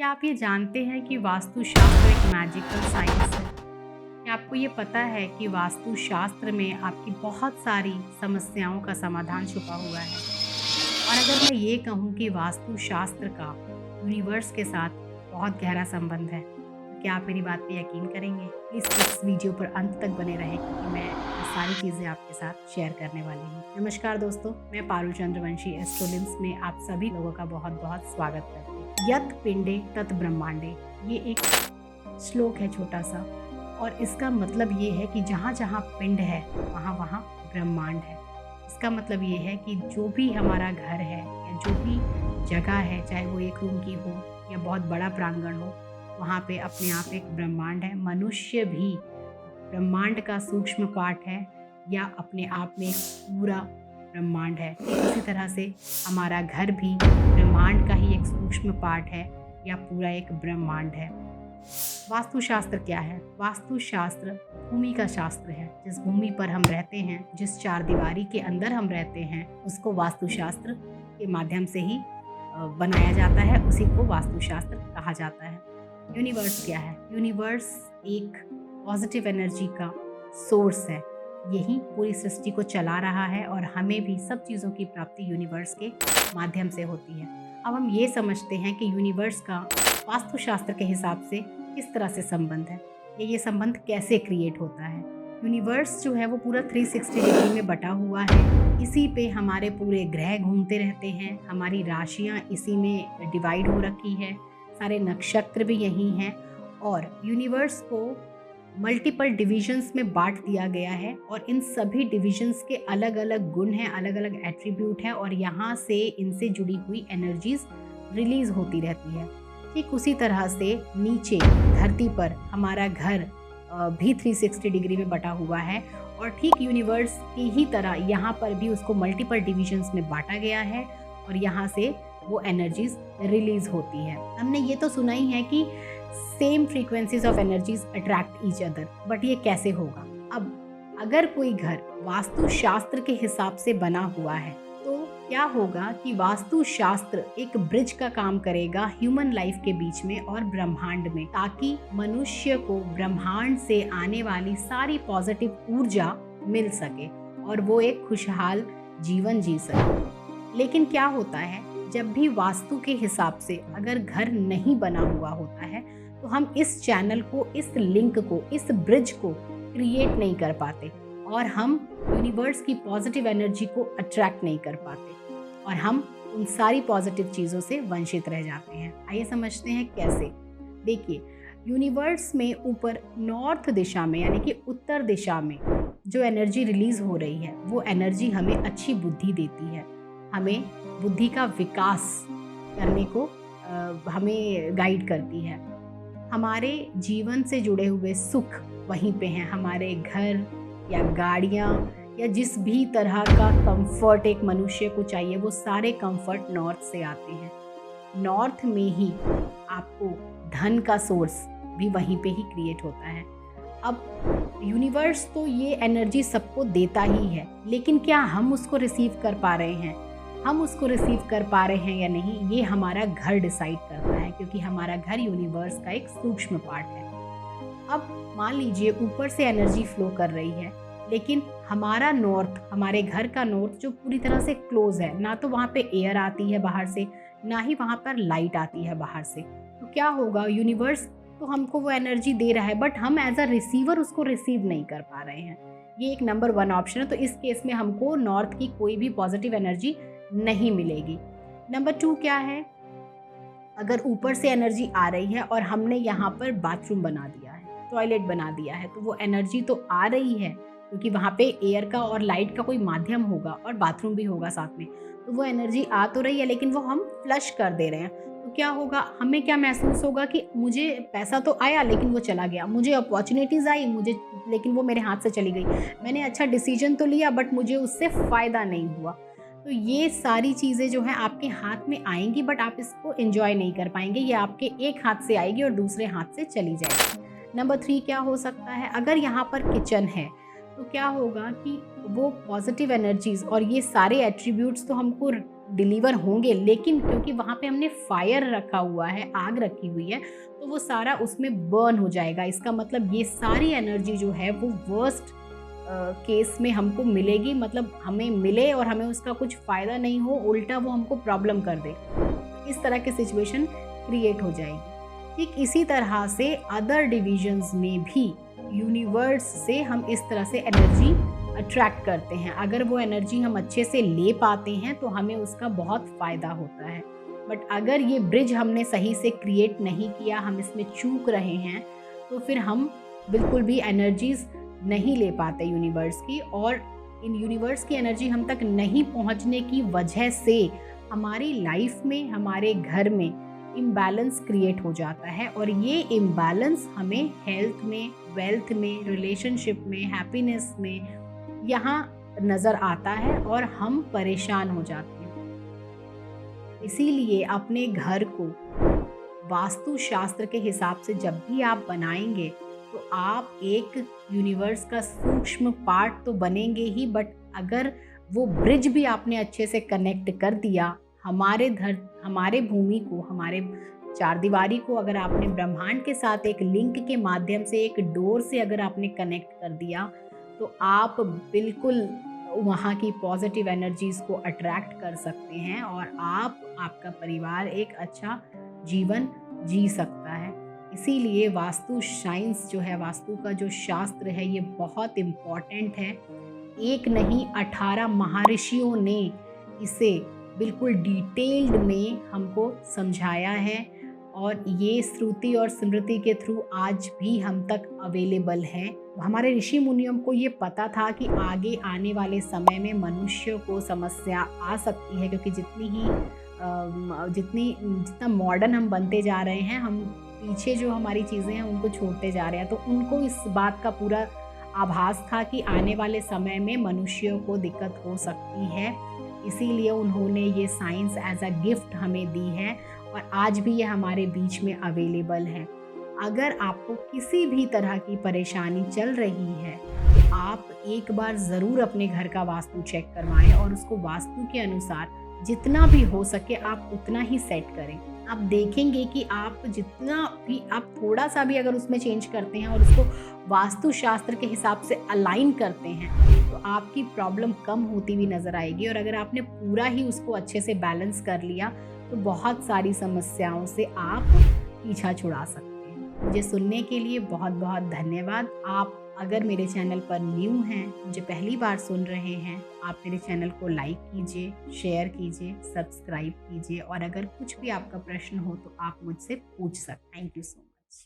क्या आप ये जानते हैं कि वास्तुशास्त्र एक मैजिकल साइंस है? क्या आपको ये पता है कि वास्तुशास्त्र में आपकी बहुत सारी समस्याओं का समाधान छुपा हुआ है? और अगर मैं ये कहूँ कि वास्तुशास्त्र का यूनिवर्स के साथ बहुत गहरा संबंध है, तो क्या आप मेरी बात पे यकीन करेंगे? प्लीज़ इस वीडियो पर अंत तक बने रहें क्योंकि मैं ये सारी चीज़ें आपके साथ शेयर करने वाली हूँ। नमस्कार दोस्तों, मैं पारुल चंद्रवंशी एस्ट्रोलिम्स में आप सभी लोगों का बहुत बहुत स्वागत करती हूँ। यत् पिंडे तत् ब्रह्मांडे, ये एक श्लोक है छोटा सा, और इसका मतलब ये है कि जहाँ जहाँ पिंड है वहाँ वहाँ ब्रह्मांड है। इसका मतलब ये है कि जो भी हमारा घर है या जो भी जगह है, चाहे वो एक रूम की हो या बहुत बड़ा प्रांगण हो, वहाँ पे अपने आप एक ब्रह्मांड है। मनुष्य भी ब्रह्मांड का सूक्ष्म पार्ट है या अपने आप में एक पूरा ब्रह्मांड है। इसी तरह से हमारा घर भी ब्रह्मांड का ही एक सूक्ष्म पार्ट है या पूरा एक ब्रह्मांड है। वास्तुशास्त्र क्या है? वास्तुशास्त्र भूमि का शास्त्र है। जिस भूमि पर हम रहते हैं, जिस चार दीवारी के अंदर हम रहते हैं, उसको वास्तुशास्त्र के माध्यम से ही बनाया जाता है, उसी को वास्तुशास्त्र कहा जाता है। यूनिवर्स क्या है? यूनिवर्स एक पॉजिटिव एनर्जी का सोर्स है। यही पूरी सृष्टि को चला रहा है और हमें भी सब चीज़ों की प्राप्ति यूनिवर्स के माध्यम से होती है। अब हम ये समझते हैं कि यूनिवर्स का वास्तुशास्त्र के हिसाब से किस तरह से संबंध है या ये संबंध कैसे क्रिएट होता है। यूनिवर्स जो है वो पूरा 360 डिग्री में बटा हुआ है। इसी पे हमारे पूरे ग्रह घूमते रहते हैं, हमारी राशियाँ इसी में डिवाइड हो रखी है, सारे नक्षत्र भी यही हैं और यूनिवर्स को मल्टीपल डिविजन्स में बांट दिया गया है और इन सभी डिविजन्स के अलग अलग गुण हैं, अलग अलग एट्रीब्यूट हैं और यहाँ से इनसे जुड़ी हुई एनर्जीज रिलीज होती रहती है। ठीक उसी तरह से नीचे धरती पर हमारा घर भी 360 डिग्री में बटा हुआ है और ठीक यूनिवर्स की ही तरह यहाँ पर भी उसको मल्टीपल डिविजन्स में बांटा गया है और यहाँ से वो एनर्जीज रिलीज होती है। हमने ये तो सुना ही है कि same frequencies of energies attract each other, but ये कैसे होगा? अब अगर कोई घर वास्तुशास्त्र के हिसाब से बना हुआ है तो क्या होगा कि वास्तुशास्त्र एक ब्रिज का काम करेगा ह्यूमन लाइफ के बीच में और ब्रह्मांड में, ताकि मनुष्य को ब्रह्मांड से आने वाली सारी पॉजिटिव ऊर्जा मिल सके और वो एक खुशहाल जीवन जी सके। लेकिन क्या होता है, जब भी वास्तु के हिसाब से अगर घर नहीं बना हुआ होता है तो हम इस चैनल को, इस लिंक को, इस ब्रिज को क्रिएट नहीं कर पाते और हम यूनिवर्स की पॉजिटिव एनर्जी को अट्रैक्ट नहीं कर पाते और हम उन सारी पॉजिटिव चीज़ों से वंचित रह जाते हैं। आइए समझते हैं कैसे। देखिए, यूनिवर्स में ऊपर नॉर्थ दिशा में यानी कि उत्तर दिशा में जो एनर्जी रिलीज हो रही है वो एनर्जी हमें अच्छी बुद्धि देती है, हमें बुद्धि का विकास करने को हमें गाइड करती है। हमारे जीवन से जुड़े हुए सुख वहीं पे हैं। हमारे घर या गाड़ियाँ या जिस भी तरह का कंफर्ट एक मनुष्य को चाहिए वो सारे कंफर्ट नॉर्थ से आते हैं। नॉर्थ में ही आपको धन का सोर्स भी वहीं पे ही क्रिएट होता है। अब यूनिवर्स तो ये एनर्जी सबको देता ही है, लेकिन क्या हम उसको रिसीव कर पा रहे हैं? हम उसको रिसीव कर पा रहे हैं या नहीं, ये हमारा घर डिसाइड करता है, क्योंकि हमारा घर यूनिवर्स का एक सूक्ष्म पार्ट है। अब मान लीजिए ऊपर से एनर्जी फ्लो कर रही है, लेकिन हमारा नॉर्थ, हमारे घर का नॉर्थ जो पूरी तरह से क्लोज है, ना तो वहाँ पे एयर आती है बाहर से, ना ही वहाँ पर लाइट आती है बाहर से, तो क्या होगा, यूनिवर्स तो हमको वो एनर्जी दे रहा है बट हम एज अ रिसीवर उसको रिसीव नहीं कर पा रहे हैं। ये एक नंबर 1 ऑप्शन है। तो इस केस में हमको नॉर्थ की कोई भी पॉजिटिव एनर्जी नहीं मिलेगी। नंबर 2 क्या है, अगर ऊपर से एनर्जी आ रही है और हमने यहाँ पर बाथरूम बना दिया है, टॉयलेट बना दिया है, तो वो एनर्जी तो आ रही है क्योंकि वहाँ पे एयर का और लाइट का कोई माध्यम होगा और बाथरूम भी होगा साथ में, तो वो एनर्जी आ तो रही है लेकिन वो हम फ्लश कर दे रहे हैं। तो क्या होगा, हमें क्या महसूस होगा कि मुझे पैसा तो आया लेकिन वो चला गया, मुझे अपॉर्चुनिटीज़ आई मुझे, लेकिन वो मेरे हाथ से चली गई, मैंने अच्छा डिसीजन तो लिया बट मुझे उससे फ़ायदा नहीं हुआ। तो ये सारी चीज़ें जो हैं आपके हाथ में आएंगी बट आप इसको एंजॉय नहीं कर पाएंगे, ये आपके एक हाथ से आएगी और दूसरे हाथ से चली जाएगी। नंबर 3 क्या हो सकता है, अगर यहाँ पर किचन है तो क्या होगा कि वो पॉजिटिव एनर्जीज़ और ये सारे एट्रीब्यूट्स तो हमको डिलीवर होंगे, लेकिन क्योंकि वहाँ पे हमने फायर रखा हुआ है, आग रखी हुई है, तो वो सारा उसमें बर्न हो जाएगा। इसका मतलब ये सारी एनर्जी जो है वो वर्स्ट केस में हमको मिलेगी, मतलब हमें मिले और हमें उसका कुछ फ़ायदा नहीं हो, उल्टा वो हमको प्रॉब्लम कर दे। इस तरह की सिचुएशन क्रिएट हो जाएगी। ठीक इसी तरह से अदर डिविजन्स में भी यूनिवर्स से हम इस तरह से एनर्जी अट्रैक्ट करते हैं। अगर वो एनर्जी हम अच्छे से ले पाते हैं तो हमें उसका बहुत फ़ायदा होता है। बट अगर ये ब्रिज हमने सही से क्रिएट नहीं किया, हम इसमें चूक रहे हैं, तो फिर हम बिल्कुल भी एनर्जीज़ नहीं ले पाते यूनिवर्स की, और इन यूनिवर्स की एनर्जी हम तक नहीं पहुंचने की वजह से हमारी लाइफ में, हमारे घर में इम्बैलेंस क्रिएट हो जाता है। और ये इम्बैलेंस हमें हेल्थ में, वेल्थ में, रिलेशनशिप में, हैप्पीनेस में यहाँ नज़र आता है और हम परेशान हो जाते हैं। इसीलिए अपने घर को वास्तु शास्त्र के हिसाब से जब भी आप बनाएंगे तो आप एक यूनिवर्स का सूक्ष्म पार्ट तो बनेंगे ही, बट अगर वो ब्रिज भी आपने अच्छे से कनेक्ट कर दिया, हमारे भूमि को, हमारे चारदीवारी को अगर आपने ब्रह्मांड के साथ एक लिंक के माध्यम से, एक डोर से अगर आपने कनेक्ट कर दिया, तो आप बिल्कुल वहाँ की पॉजिटिव एनर्जीज़ को अट्रैक्ट कर सकते हैं और आपका परिवार एक अच्छा जीवन जी सकता है। इसीलिए वास्तु साइंस जो है, वास्तु का जो शास्त्र है, ये बहुत इम्पॉर्टेंट है। एक नहीं 18 महर्षियों ने इसे बिल्कुल डिटेल्ड में हमको समझाया है और ये श्रुति और स्मृति के थ्रू आज भी हम तक अवेलेबल है। हमारे ऋषि मुनियों को ये पता था कि आगे आने वाले समय में मनुष्य को समस्या आ सकती है, क्योंकि जितना मॉडर्न हम बनते जा रहे हैं, हम पीछे जो हमारी चीज़ें हैं उनको छोड़ते जा रहे हैं। तो उनको इस बात का पूरा आभास था कि आने वाले समय में मनुष्यों को दिक्कत हो सकती है। इसीलिए उन्होंने ये साइंस एज अ गिफ्ट हमें दी है और आज भी ये हमारे बीच में अवेलेबल है। अगर आपको किसी भी तरह की परेशानी चल रही है तो आप एक बार ज़रूर अपने घर का वास्तु चेक करवाएं और उसको वास्तु के अनुसार जितना भी हो सके आप उतना ही सेट करें। आप देखेंगे कि आप जितना भी, आप थोड़ा सा भी अगर उसमें चेंज करते हैं और उसको वास्तु शास्त्र के हिसाब से अलाइन करते हैं तो आपकी प्रॉब्लम कम होती हुई नज़र आएगी। और अगर आपने पूरा ही उसको अच्छे से बैलेंस कर लिया तो बहुत सारी समस्याओं से आप पीछा छुड़ा सकते हैं। मुझे सुनने के लिए बहुत बहुत धन्यवाद। आप अगर मेरे चैनल पर न्यू हैं, मुझे पहली बार सुन रहे हैं, आप मेरे चैनल को लाइक कीजिए, शेयर कीजिए, सब्सक्राइब कीजिए और अगर कुछ भी आपका प्रश्न हो तो आप मुझसे पूछ सकते हैं। Thank you so much.